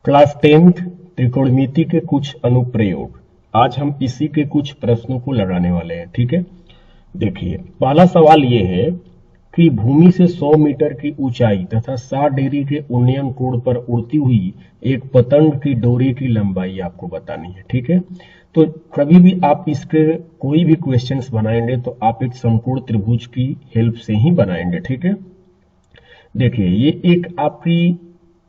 Class 10th त्रिकोणमिति के कुछ अनुप्रयोग। आज हम इसी के कुछ प्रश्नों को लगाने वाले हैं। ठीक है, देखिए पहला सवाल ये है कि भूमि से 100 मीटर की ऊंचाई तथा 60 डिग्री के उन्नयन कोण पर उड़ती हुई एक पतंग की डोरी की लंबाई आपको बतानी है। ठीक है, तो कभी भी आप इसके कोई भी क्वेश्चंस बनाएंगे तो आप एक समकोण त्रिभुज की हेल्प से ही बनाएंगे। ठीक है, देखिए ये एक आपकी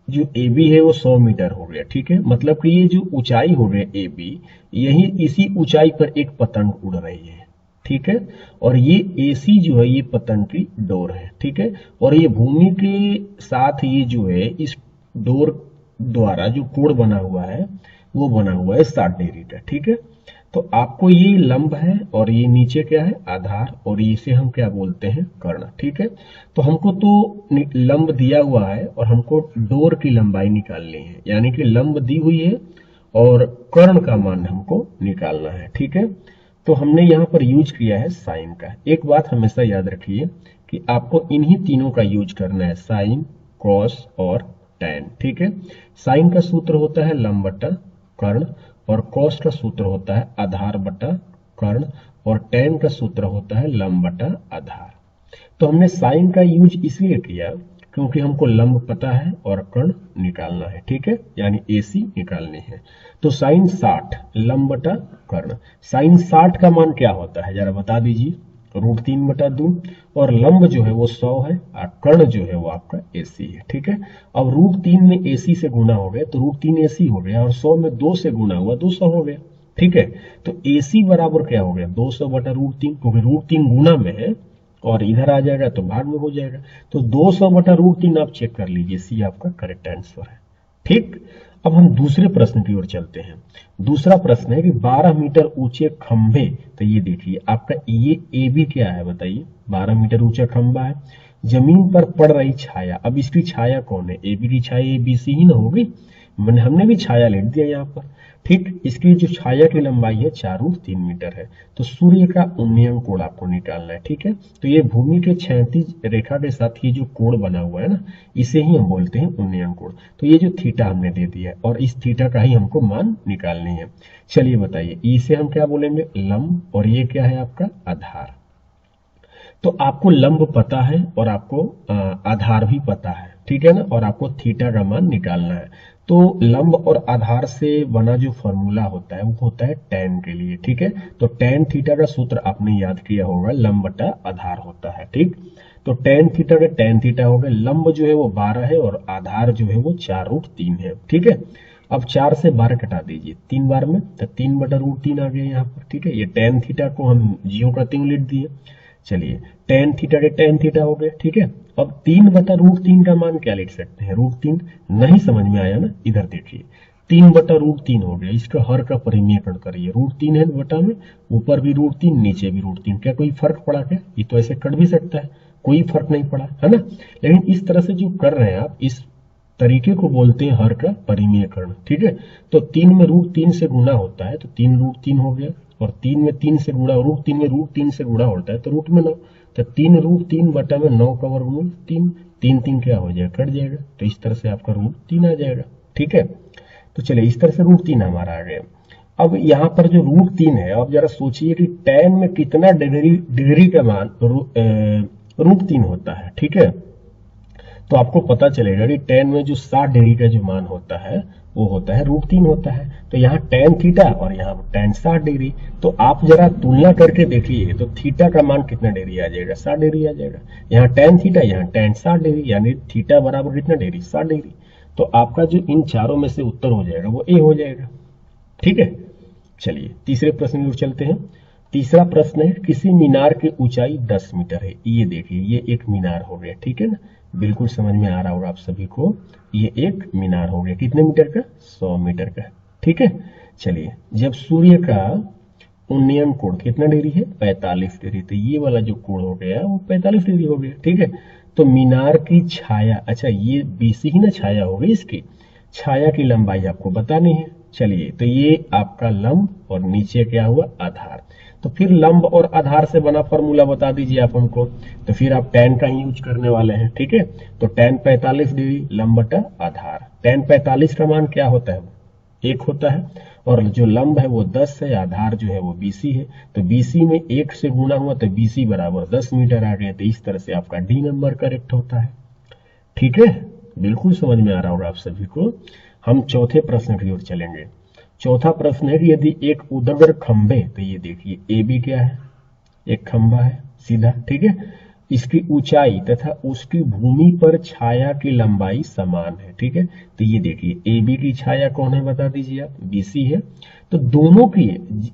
जो ए बी है वो 100 मीटर हो गया। ठीक है, मतलब कि ये जो ऊंचाई हो गया ए बी, यही इसी ऊंचाई पर एक पतंग उड़ रही है। ठीक है, और ये ए सी जो है ये पतंग की डोर है। ठीक है, और ये भूमि के साथ ये जो है इस डोर द्वारा जो कोण बना हुआ है वो बना हुआ है 60 डिग्री का। ठीक है, तो आपको ये लंब है और ये नीचे क्या है आधार, और इसे हम क्या बोलते हैं कर्ण। ठीक है, तो हमको तो लंब दिया हुआ है और हमको डोर की लंबाई निकालनी है, यानी कि लंब दी हुई है और कर्ण का मान हमको निकालना है। ठीक है, तो हमने यहाँ पर यूज किया है साइन का। एक बात हमेशा याद रखिए कि आपको इन्हीं तीनों का यूज करना है, साइन, कॉस और टैन। ठीक है, साइन का सूत्र होता है लंब बटा कर्ण, और कॉस का सूत्र होता है आधार बटा कर्ण, और टैन का सूत्र होता है लंब बटा आधार। तो हमने साइन का यूज इसलिए किया क्योंकि हमको लंब पता है और कर्ण निकालना है। ठीक है, यानी एसी निकालनी है। तो साइन 60 लंब बटा कर्ण, साइन 60 का मान क्या होता है जरा बता दीजिए, √3 बटा 2, और लंब जो है वो 100 है और कर्ण जो है वो आपका एसी है। ठीक है, अब √3 में एसी से गुना हो गया तो √3 एसी हो गया, और 100 में 2 से गुना हुआ 200 हो गया। ठीक है, तो एसी बराबर क्या हो गया 200 बटा √3, क्योंकि √3 गुना में है और इधर आ जाएगा तो भाग में हो जाएगा। तो 200 बटा √3 आप चेक कर लीजिए, सी आपका करेक्ट आंसर है। ठीक, अब हम दूसरे प्रश्न की ओर चलते हैं। दूसरा प्रश्न है कि 12 मीटर ऊंचे खंभे, तो ये देखिए आपका ये ए बी क्या है बताइए, 12 मीटर ऊंचा खंभा है, जमीन पर पड़ रही छाया। अब इसकी छाया कौन है, ए बी की छाया ए बी सी ही ना होगी, मैंने हमने भी छाया लिख दिया यहाँ पर। ठीक, इसकी जो छाया की लंबाई है 4√3 मीटर है। तो सूर्य का उन्नयन कोण आपको निकालना है। ठीक है, तो ये भूमि के क्षैतिज रेखा के साथ ये जो कोण बना हुआ है ना, इसे ही हम बोलते हैं उन्नयन कोण। तो ये जो थीटा हमने दे दिया है और इस थीटा का ही हमको मान निकालनी है। चलिए बताइए, इसे हम क्या बोलेंगे लंब, और ये क्या है आपका आधार। तो आपको लंब पता है और आपको आधार भी पता है। ठीक है ना, और आपको थीटा का मान निकालना है। तो लंब और आधार से बना जो फॉर्मूला होता है वो होता है टैन के लिए। ठीक है, तो टैन थीटा का सूत्र आपने याद किया होगा, लंब बटा आधार होता है। ठीक, तो टैन थीटा का टैन थीटा हो गया, लंब जो है वो 12 है और आधार जो है वो 4√3 है। ठीक है, अब 4 से 12 कटा दीजिए 3 बार में, तो 3 बटा √3 आ गया यहाँ पर। ठीक है, ये टैन थीटा को हम जीरो करते हुए लिख दिए। चलिए टैन थीटा के टैन थीटा हो गया। ठीक है, अब 3 बटा √3 का मान क्या लिख सकते हैं, √3 नहीं समझ में आया ना, इधर देखिए 3 बटा √3 हो गया, इसका हर का परिमेयकरण करिए, √3 है बटा में, ऊपर भी √3 नीचे भी √3, क्या कोई फर्क पड़ा क्या, ये तो ऐसे कट भी सकता है, कोई फर्क नहीं पड़ा है ना। लेकिन इस तरह से जो कर रहे हैं आप, इस तरीके को बोलते हैं हर का परिमेयकरण। ठीक है, तो 3 में √3 से गुना होता है तो 3√3 हो गया, और 3 में 3 से गुणा, √3 में √3 से गुणा होता है तो रूट में 9, तो 3√3 बटा में 9 का वर्गमूल 3, 3 3 क्या हो जाएगा कट जाएगा, तो इस तरह से आपका √3 आ जाएगा। ठीक है, तो चलिए इस तरह से √3 हमारा आ गया। अब यहाँ पर जो √3 है, अब जरा सोचिए कि टैन में कितना डिग्री का मान √3 होता है। ठीक है, तो आपको पता चलेगा कि टैन में जो 60 डिग्री का जो मान होता है वो होता है √3 होता है। तो यहाँ टैन थीटा और यहाँ टैन 60 डिग्री, तो आप जरा तुलना करके देखिए, तो थीटा का मान कितना डिग्री आ जाएगा 60 डिग्री आ जाएगा, यहाँ टैन थीटा यहाँ टैन 60 डिग्री, यानी थीटा बराबर कितना डिग्री 60 डिग्री। तो आपका जो इन चारों में से उत्तर हो जाएगा वो ए हो जाएगा। ठीक है, चलिए तीसरे प्रश्न की ओर चलते हैं। तीसरा प्रश्न है किसी मीनार की ऊंचाई 10 मीटर है। ये देखिए ये एक मीनार हो गया। ठीक है ना, बिल्कुल समझ में आ रहा होगा आप सभी को, ये एक मीनार हो गया, कितने मीटर का 100 मीटर का। ठीक है, चलिए जब सूर्य का उन्नयन कोण कितना डिग्री है 45 डिग्री, तो ये वाला जो कोण हो गया वो 45 डिग्री हो गया। ठीक है, तो मीनार की छाया, अच्छा ये बीसी ही ना छाया हो गई, इसकी छाया की लंबाई आपको बतानी है। चलिए, तो ये आपका लंब और नीचे क्या हुआ, आधार। तो फिर लंब और आधार से बना फॉर्मूला बता दीजिए आप हमको। तो फिर आप tan का ही यूज करने वाले हैं, ठीक है। तो tan 45 डिग्री लंब बटा आधार। tan 45 का मान क्या होता है, 1 होता है, और जो लंब है वो 10 है, आधार जो है वो BC है। तो BC में 1 से गुना हुआ तो BC बराबर 10 मीटर आ गया। तो इस तरह से आपका डी नंबर करेक्ट होता है, ठीक है। बिल्कुल समझ में आ रहा होगा आप सभी को। हम चौथे प्रश्न की ओर चलेंगे। चौथा प्रश्न है कि यदि एक उदग्र खंभे, तो ये देखिए AB क्या है, एक खंभा है सीधा, ठीक है। इसकी ऊंचाई तथा उसकी भूमि पर छाया की लंबाई समान है, ठीक है। तो ये देखिए AB की छाया कौन है बता दीजिए आप, BC है। तो दोनों की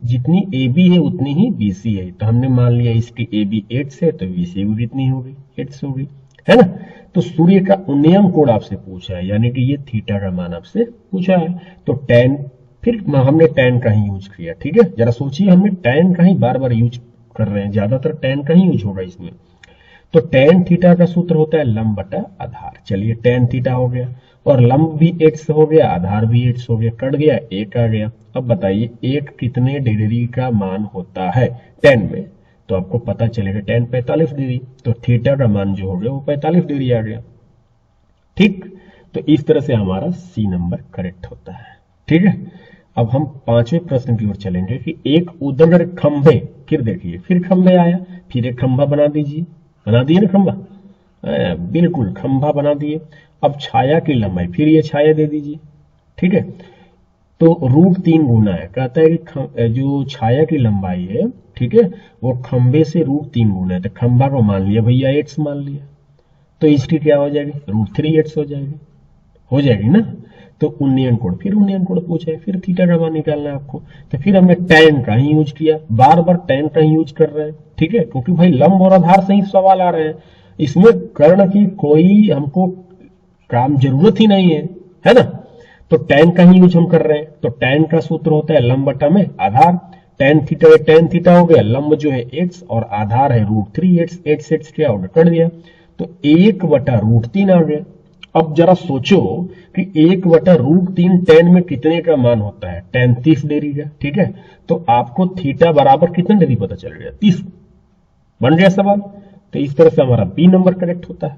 जितनी AB है उतनी ही BC है। तो हमने मान लिया इसकी AB 8 है, तो BC भी कितनी होगी, 8 होगी, है ना। तो सूर्य का उन्नयन कोण आपसे पूछा है, यानी कि ये थीटा का मान आपसे पूछा है। तो tan, फिर हमने tan का ही यूज किया, ठीक है। जरा सोचिए, हमने tan का ही बार बार यूज कर रहे हैं, ज्यादातर tan का ही यूज होगा इसमें। तो tan थीटा का सूत्र होता है लंब बटा आधार। चलिए tan थीटा हो गया, और लंब भी 8 हो गया, आधार भी 8 हो गया, कट गया, 1 आ गया। अब बताइए 1 कितने डिग्री का मान होता है tan में, तो आपको पता चलेगा tan 45 डिग्री। तो थीटा का मान जो हो गया वो 45 डिग्री आ गया, ठीक। तो इस तरह से हमारा C नंबर करेक्ट होता है, ठीक है। अब हम पांचवें प्रश्न की ओर चलेंगे कि एक उदग्र खंभे, फिर देखिए फिर खंभे आया, फिर एक खंभा बना दीजिए, बना दिए ना खंभा, बिल्कुल खंभा बना दिए। अब छाया की लंबाई, फिर ये छाया दे दीजिए, ठीक है। तो √3 गुना है, कहता है कि जो छाया की लंबाई है, ठीक है, वो खंबे से √3 गुना है। तो खंबा को मान लिया भैया 8 मान लिया, तो इसकी क्या हो जाएगी, √3 8 हो जाएगी ना। तो उन्नयन कोण, फिर उन्नयन कोण पूछा है, फिर थीटा का मान निकालना है आपको। तो फिर हमने tan का ही यूज किया, बार बार tan का ही यूज कर रहे हैं, ठीक है, क्योंकि भाई लंब और आधार से ही सवाल आ रहे हैं, इसमें कर्ण की कोई हमको काम जरूरत ही नहीं है ना। तो tan का ही यूज हम कर रहे हैं। तो tan का सूत्र होता है लंब बटा में आधार। tan थीटा हो गया, लंब जो है x और आधार है √3 8 क्या होगा, कर दिया। तो 1 बटा √3 आ गया। अब जरा सोचो कि 1 बटा √3 tan में कितने का मान होता है, tan 30 डिग्री का, ठीक है। तो आपको थीटा बराबर कितने डिग्री पता चल गया, 30, बन गया सवाल। तो इस तरह से हमारा B नंबर करेक्ट होता है,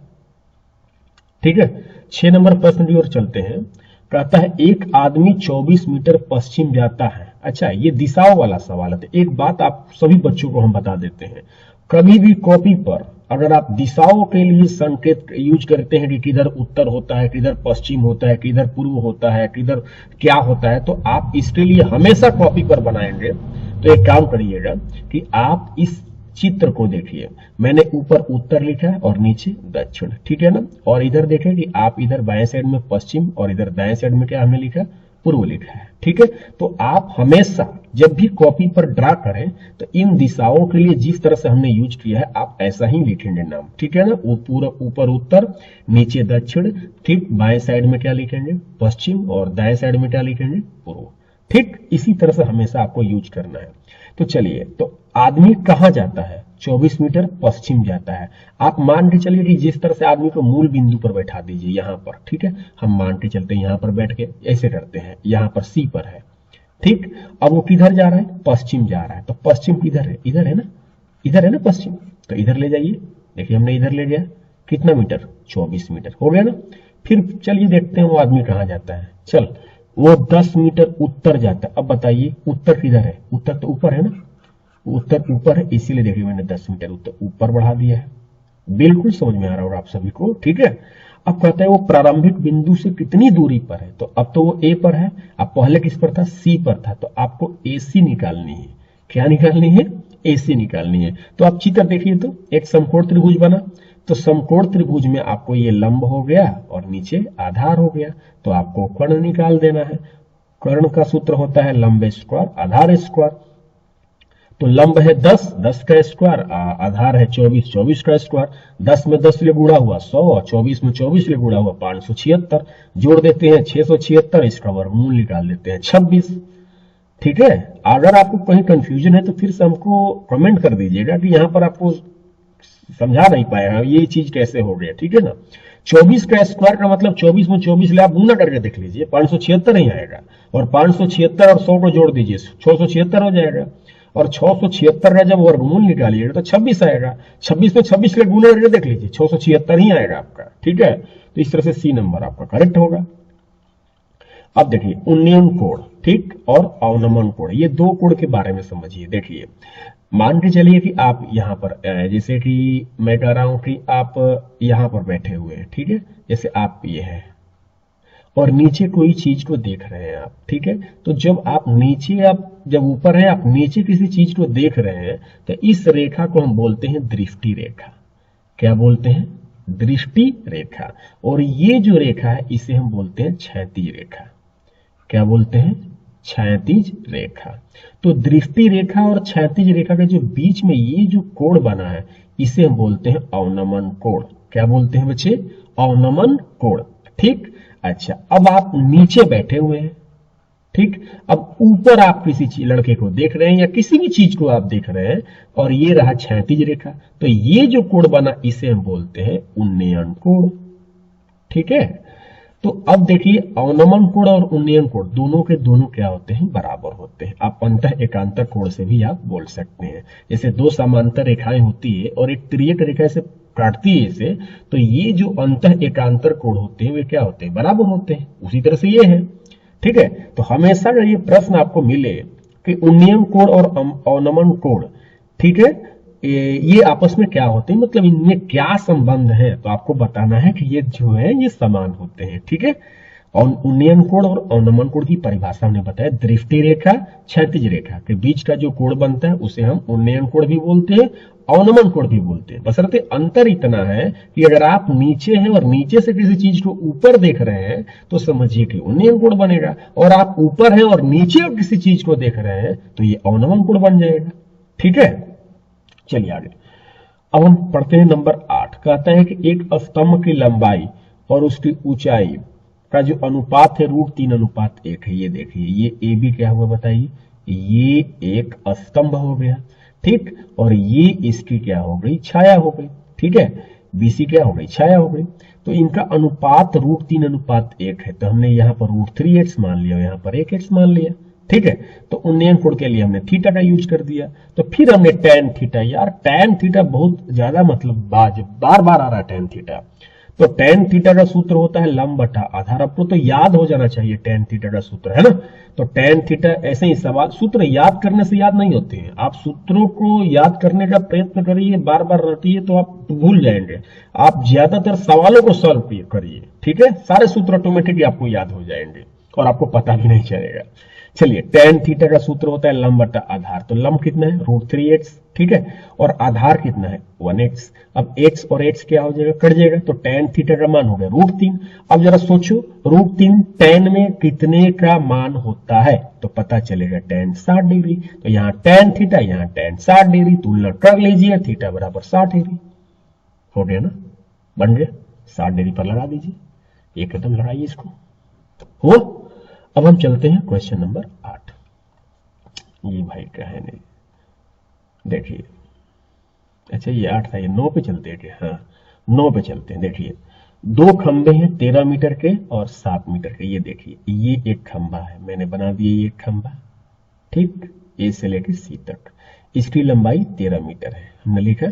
ठीक है। 6 नंबर प्रश्न की ओर चलते हैं। कहता है एक आदमी 24 मीटर पश्चिम जाता है। अच्छा, ये दिशाओं वाला सवाल है। तो एक बात आप सभी बच्चों को हम बता देते हैं, कभी भी कॉपी पर अगर आप दिशाओं के लिए संकेत यूज करते हैं कि किधर उत्तर होता है, किधर पश्चिम होता है, किधर पूर्व होता है, किधर क्या होता है, तो आप इसके लिए हमेशा कॉपी पर बनाएंगे। तो एक काम करिएगा कि आप इस चित्र को देखिए, मैंने ऊपर उत्तर लिखा है और नीचे दक्षिण, ठीक है ना। और इधर देखें कि आप इधर बाएं साइड में पश्चिम और इधर दाएं साइड में क्या हमने लिखा, पूर्व लिखा है, ठीक है। तो आप हमेशा जब भी कॉपी पर ड्रा करें तो इन दिशाओं के लिए जिस तरह से हमने यूज किया है आप ऐसा ही लिखेंगे नाम, ठीक है ना। पूरा ऊपर उत्तर, नीचे दक्षिण, ठीक। बाएं साइड में क्या लिखेंगे, पश्चिम, और दाएं साइड में क्या लिखेंगे, पूर्व, ठीक। इसी तरह से हमेशा आपको यूज करना है। तो चलिए, तो आदमी कहां जाता है, 24 मीटर पश्चिम जाता है। आप मान के चलिए कि जिस तरह से आदमी को मूल बिंदु पर बैठा दीजिए यहां पर, ठीक है। हम मान के चलते हैं यहां पर बैठ के, ऐसे करते हैं, यहां पर C पर है, ठीक। अब वो किधर जा रहा है, पश्चिम जा रहा है। तो पश्चिम किधर है, इधर है ना, इधर है ना पश्चिम। तो इधर ले जाइए, देखिए हमने इधर ले गया, कितना मीटर, 24 मीटर हो गया ना। फिर चलिए देखते हैं वो आदमी कहां जाता है। चल, वो 10 मीटर उत्तर जाता है। अब बताइए उत्तर किधर है, उत्तर तो ऊपर है ना, उत्तर ऊपर है, इसीलिए देखिए मैंने 10 मीटर उत्तर ऊपर बढ़ा दिया है। बिल्कुल समझ में आ रहा होगा आप सभी को, ठीक है। अब कहता है वो प्रारंभिक बिंदु से कितनी दूरी पर है। तो अब तो वो A पर है, अब पहले किस पर था, C पर था। तो आपको AC निकालनी है। क्या निकालनी है, AC निकालनी है। तो आप चित्र देखिए, तो एक समकोण त्रिभुज बना। तो समकोण त्रिभुज में आपको ये लंब हो गया और नीचे आधार हो गया। तो आपको कर्ण निकाल देना है। कर्ण का सूत्र होता है लंब स्क्वायर आधार स्क्वायर। तो लंब है 10, 10 का स्क्वायर, आधार है 24, 24 का स्क्वायर। 10 में 10 ले गुणा हुआ 100, और 24 में 24 ले गुणा हुआ 576। जोड़ देते हैं 676, इसका वर्गमूल निकाल देते हैं 26, ठीक है। अगर आपको कहीं कंफ्यूजन है तो फिर से हमको कमेंट कर दीजिएगा कि यहाँ पर आपको समझा नहीं पाया ये चीज कैसे हो गया, ठीक है ना। 24 का स्क्वायर का मतलब 24 में 24 ले आप गुना करके देख लीजिए, 576 ही आएगा। और 576 और 100 को जोड़ दीजिए, 676 हो जाएगा। और 676 का जब वर्गमूल निकालिएगा तो 26 आएगा। 26 में 26 के गुना करके देख लीजिए, 676 ही आएगा आपका। ठीक है, तो इस तरह से सी नंबर आपका करेक्ट होगा। अब देखिए उन्नयन कोण, ठीक, और अवनमन कोण, ये दो कोण के बारे में समझिए। देखिए मान के चलिए कि आप यहाँ पर जैसे कि मैं कह रहा हूं कि आप यहाँ पर बैठे हुए हैं, ठीक है, जैसे आप ये है और नीचे कोई चीज को देख रहे हैं आप, ठीक है। तो जब आप नीचे, आप जब ऊपर है, आप नीचे किसी चीज को देख रहे हैं, तो इस रेखा को हम बोलते हैं दृष्टि रेखा। क्या बोलते हैं? दृष्टि रेखा। और ये जो रेखा है इसे हम बोलते हैं क्षैतिज रेखा। क्या बोलते हैं? क्षैतिज रेखा। तो दृष्टि रेखा और क्षैतिज रेखा के जो बीच में ये जो कोण बना है इसे हम बोलते हैं अवनमन कोण। क्या बोलते हैं बच्चे? अवनमन कोण। ठीक, अच्छा, अब आप नीचे बैठे हुए हैं, ठीक, अब ऊपर आप किसी लड़के को देख रहे हैं या किसी भी चीज को आप देख रहे हैं और ये रहा क्षैतिज रेखा, तो ये जो कोण बना इसे हम बोलते हैं उन्नयन कोण। ठीक है, तो अब देखिए अवनमन कोण और उन्नयन कोण दोनों के दोनों क्या होते हैं? बराबर होते हैं। आप अंतः एकांतर कोण से भी आप बोल सकते हैं। जैसे दो समांतर रेखाएं होती है और एक तिर्यक रेखा से काटती है इसे, तो ये जो अंतः एकांतर कोण होते हैं वे क्या होते हैं? बराबर होते हैं। उसी तरह से ये है। ठीक है, तो हमेशा अगर ये प्रश्न आपको मिले कि उन्नयन कोण और अवनमन कोण, ठीक है, ये आपस में क्या होते हैं, मतलब इनमें क्या संबंध है, तो आपको बताना है कि ये जो है ये समान होते हैं। ठीक है, और उन्नयन कोण और अवनमन कोण की परिभाषा हमने बताया, दृष्टि रेखा क्षैतिज रेखा के बीच का जो कोण बनता है उसे हम उन्नयन कोण भी बोलते हैं, अवनमन कोण भी बोलते हैं। बशर्ते अंतर इतना है कि अगर आप नीचे हैं और नीचे से किसी चीज को ऊपर देख रहे हैं तो समझिए कि उन्नयन कोण बनेगा, और आप ऊपर हैं और नीचे किसी चीज को देख रहे हैं तो ये अवनमन कोण बन जाएगा। ठीक है, चलिए आगे। अब हम पढ़ते हैं नंबर 8। कहता है कि एक स्तंभ की लंबाई और उसकी ऊंचाई का जो अनुपात है √3:1 है। ये देखिए, ये ए बी क्या हुआ बताइए? ये एक स्तंभ हो गया, ठीक, और ये इसकी क्या हो गई? छाया हो गई। ठीक है, बीसी क्या हो गई? छाया हो गई। तो इनका अनुपात √3:1 है, तो हमने यहाँ पर √3x मान लिया, यहाँ पर 1x मान लिया। ठीक है, तो उन्नयन कोण के लिए हमने थीटा का यूज कर दिया। तो फिर हमने tan थीटा, यार tan थीटा बहुत ज्यादा मतलब बार बार आ रहा है tan थीटा। तो tan थीटा का सूत्र होता है लंब बटा आधार। आपको तो याद हो जाना चाहिए tan थीटा का सूत्र, है ना। तो tan थीटा, ऐसे ही सवाल सूत्र याद करने से याद नहीं होते हैं, आप सूत्रों को याद करने का प्रयत्न करिए, बार बार रटिए तो आप भूल जाएंगे। आप ज्यादातर सवालों को सॉल्व करिए, ठीक है, सारे सूत्र ऑटोमेटिकली आपको याद हो जाएंगे और आपको पता भी नहीं चलेगा। चलिए, tan थीटा का सूत्र होता है लंब बटा आधार। तो लंब कितना है? √3x, ठीक है, और आधार कितना है? 1x। अब x और x क्या हो जाएगा? कट जाएगा, तो tan थीटा का मान हो गया √3। अब जरा सोचो, √3 tan में कितने का मान होता है? तो पता चलेगा tan 60 डिग्री। तो यहाँ tan थीटा, यहाँ tan 60 डिग्री, तुलना कर लीजिए, थीटा बराबर 60 डिग्री हो गया ना, बन गया। 60 डिग्री पर लगा दीजिए, एक कदम लगाइए इसको, हो। अब हम चलते हैं क्वेश्चन नंबर 8। ये भाई का है नहीं, देखिए, अच्छा ये 8 था, ये 9 पे चलते हैं। हाँ, 9 पे चलते हैं। देखिए, दो खंबे हैं 13 मीटर के और 7 मीटर के। ये देखिए, ये एक खंबा है, मैंने बना दिया ये एक खंबा, ठीक, ए से लेकर सी तक। इसकी लंबाई 13 मीटर है, हमने लिखा,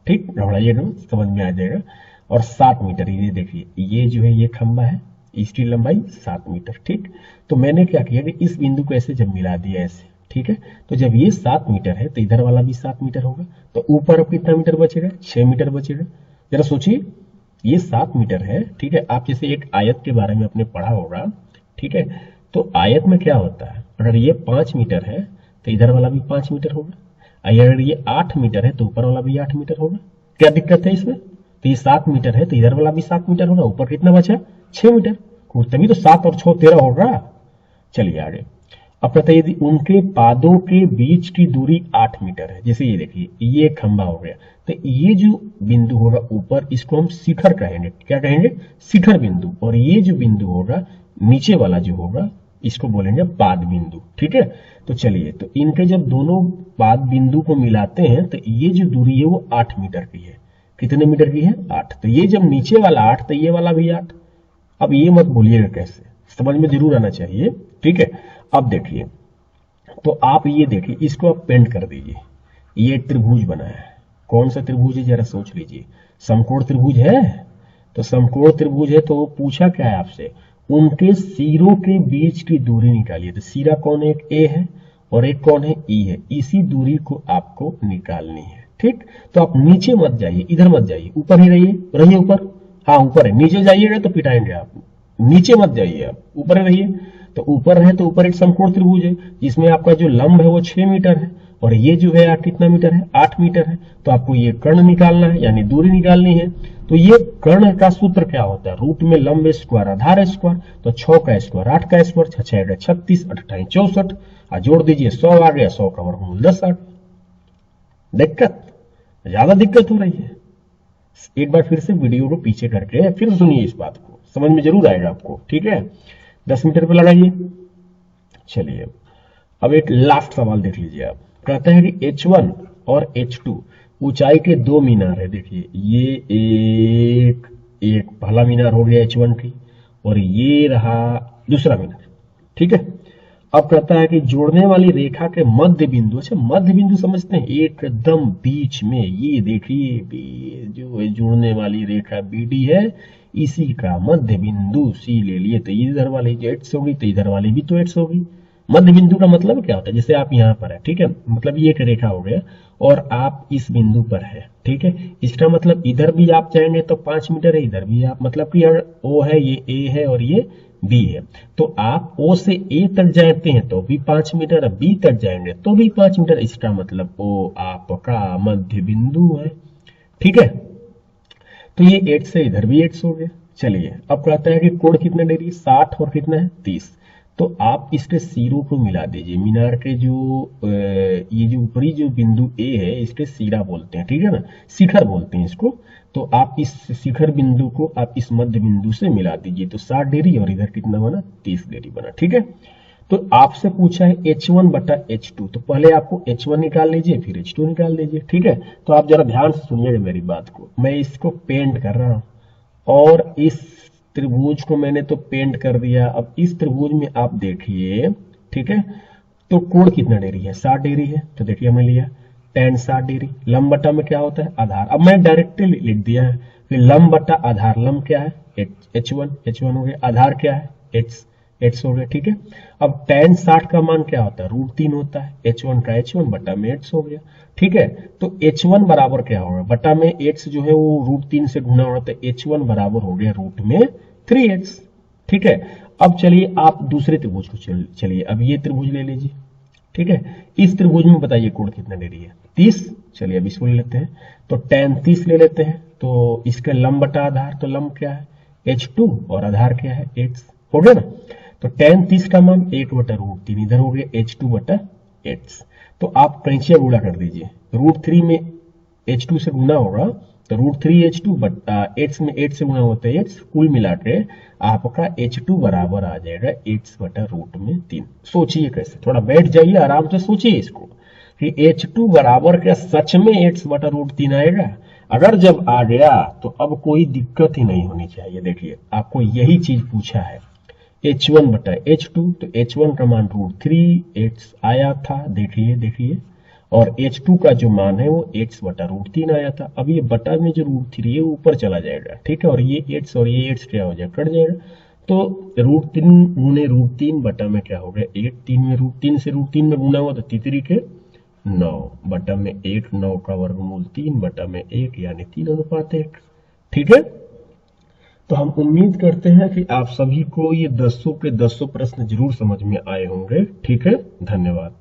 ठीक, घबराइएगा, समझ में आ जाएगा। और 7 मीटर, ये देखिए, ये जो है ये खंबा है, इसकी लंबाई 7 मीटर, ठीक। तो मैंने क्या किया कि इस बिंदु को ऐसे जब मिला दिया ऐसे, ठीक है, तो जब ये 7 मीटर है तो इधर वाला भी 7 मीटर होगा, तो ऊपर अब कितना मीटर बचेगा? 6 मीटर बचेगा। जरा सोचिए, ये 7 मीटर है, ठीक है। आप जैसे एक आयत के बारे में आपने पढ़ा होगा, ठीक है, तो आयत में क्या होता है, अगर ये 5 मीटर है तो इधर वाला भी 5 मीटर होगा, अगर ये 8 मीटर है तो ऊपर वाला भी 8 मीटर होगा। क्या दिक्कत है इसमें? तो ये 7 मीटर है तो इधर वाला भी 7 मीटर होगा, ऊपर कितना बचा? 6 मीटर, तभी तो 7 और 6 13 होगा। चलिए आगे। अब बताइए, यदि उनके पादों के बीच की दूरी 8 मीटर है, जैसे ये देखिए, ये खंबा हो गया, तो ये जो बिंदु होगा ऊपर, इसको हम शिखर कहेंगे। क्या कहेंगे? शिखर बिंदु। और ये जो बिंदु होगा नीचे वाला जो होगा, इसको बोलेंगे पाद बिंदु, ठीक है। तो चलिए, तो इनके जब दोनों पाद बिंदु को मिलाते हैं तो ये जो दूरी है वो 8 मीटर की है। कितने मीटर की है 8। तो ये जब नीचे वाला 8 तो ये वाला भी 8। अब ये मत बोलिएगा कैसे, समझ में जरूर आना चाहिए, ठीक है। अब देखिए, तो आप ये देखिए, इसको आप पेंट कर दीजिए। ये त्रिभुज बना है, कौन सा त्रिभुज है जरा सोच लीजिए, समकोण त्रिभुज है। तो समकोण त्रिभुज है तो पूछा क्या है आपसे, उनके सिरों के बीच की दूरी निकालिए। तो सिरा कौन है, एक ए है और एक कौन है, ई है। इसी दूरी को आपको निकालनी है, ठीक। तो आप नीचे मत जाइए, इधर मत जाइए, ऊपर ही रहिए, रहिए ऊपर, हाँ ऊपर है। नीचे जाइएगा तो पिटाएंगे आप, नीचे मत जाइए, आप ऊपर रहिए। तो ऊपर है तो ऊपर एक समकोण त्रिभुज है, जिसमें आपका जो लंब है वो 6 मीटर है और ये जो है कितना मीटर है, 8 मीटर है। तो आपको ये कर्ण निकालना है, यानी दूरी निकालनी है। तो ये कर्ण का सूत्र क्या होता है, रूट में लंब स्क्वायर आधार स्क्वायर। तो 6 का स्क्वायर 8 का स्क्वायर, 6 का 36, 8 64, और जोड़ दीजिए 100 आ गया, 100 का वर्गमूल 10 आ गया। दिक्कत, ज्यादा दिक्कत हो रही है। एक बार फिर से वीडियो को पीछे करके फिर सुनिए, इस बात को समझ में जरूर आएगा आपको, ठीक है। 10 मीटर पे लगाइए। चलिए अब एक लास्ट सवाल देख लीजिए आप। कहते हैं कि H1 और H2 ऊंचाई के दो मीनार है। देखिए ये एक पहला मीनार हो गया H1 की, और ये रहा दूसरा मीनार, ठीक है। अब कहता है कि जोड़ने वाली रेखा के मध्य बिंदु, अच्छा मध्य बिंदु समझते हैं, एकदम बीच में, ये देखिए जो है जोड़ने वाली रेखा BD है, इसी का मध्य बिंदु C ले लिए। तो इधर वाली जो X होगी तो इधर वाली भी तो X होगी। मध्य बिंदु का मतलब क्या होता है, जैसे आप यहाँ पर है, ठीक है, मतलब ये एक रेखा हो गया और आप इस बिंदु पर है, ठीक है। इसका मतलब इधर भी आप जाएंगे तो 5 मीटर है, इधर भी आप, मतलब कि O है, ये A है और ये B है। तो आप O से A तक जाते हैं तो भी 5 मीटर, B तक जाएंगे तो भी 5 मीटर। इसका मतलब O आपका मध्य बिंदु है, ठीक है। तो ये 8 से इधर भी 8 हो गया। चलिए अब कहता है कि कोण कितना डिग्री, 60 और कितना है 30। तो आप इसके सिरों को मिला दीजिए। मीनार के जो ये जो ऊपरी जो बिंदु A है, इसके सिरा बोलते हैं, ठीक है ना, शिखर बोलते हैं इसको। तो आप इस शिखर बिंदु को आप इस मध्य बिंदु से मिला दीजिए। तो 60 डिग्री और इधर कितना बना, 30 डिग्री बना, ठीक है। तो आपसे पूछा है H1 बटा H2, तो पहले आपको H1 निकाल लीजिए, फिर H2 निकाल लीजिए, ठीक है। तो आप जरा ध्यान से सुनिएगा मेरी बात को, मैं इसको पेंट कर रहा हूं और इस त्रिभुज को मैंने तो पेंट कर दिया। अब इस त्रिभुज में आप देखिए, ठीक है, तो कोण कितना डिग्री है, 60 डिग्री है। तो देखिए हमने लिया tan 60 डिग्री। लंब बटा में क्या होता है, आधार। अब मैं डायरेक्टली लिख दिया है कि लंब बटा आधार, लंब क्या है H1 हो गया, आधार क्या है X हो गया, ठीक है। अब tan 60 का मान क्या होता है, √3 होता है। H1 का H1 बटा में X हो गया, ठीक है। तो H1 बराबर क्या होगा, बटा में X जो है वो √3 से गुना होता है। H1 बराबर हो गया √3x, ठीक है। अब चलिए आप दूसरे त्रिभुज को चलिए, अब ये त्रिभुज ले लीजिए, ठीक है। इस त्रिभुज में बताइए कोण कितना डिग्री है, 30। चलिए अब इसको ले लेते हैं, तो tan 30 ले लेते हैं। तो इसका लंब बटा आधार, तो लंब क्या है H2 और आधार क्या है X, हो गया ना। तो tan 30 का मान 1 बटा √3 इधर हो गया H2 बटा X। तो आप कैंचिया गुणा कर दीजिए, √3 में H2 से गुना होगा तो √3H2 बटा X में 8 से गुना होता है X, कुल मिला के आपका H2 बराबर आ जाएगा X बटा √3। सोचिए कैसे, थोड़ा बैठ जाइए आराम से सोचिए इसको कि H2 बराबर क्या सच में X बटा √3 आएगा। अगर जब आ गया तो अब कोई दिक्कत ही नहीं होनी चाहिए। देखिए आपको यही चीज पूछा है, H1 बटा H2, तो H1 का मान √3x आया था, देखिए, और H2 का जो मान है वो x बटा √3 आया था। अब ये बटा में जो √3 है ऊपर चला जाएगा, ठीक है, और ये x और ये x क्या हो जाएगा, कट जाएगा। तो √3 गुने √3 बटा में क्या हो गया 8, 3 में √3 से √3 में गुना हुआ तो 3 के 9 बटा में 1, 9 का वर्गमूल 3 बटा में 1 यानी 3:1, ठीक है। तो हम उम्मीद करते हैं कि आप सभी को ये 10 के 10 प्रश्न जरूर समझ में आए होंगे, ठीक है। धन्यवाद।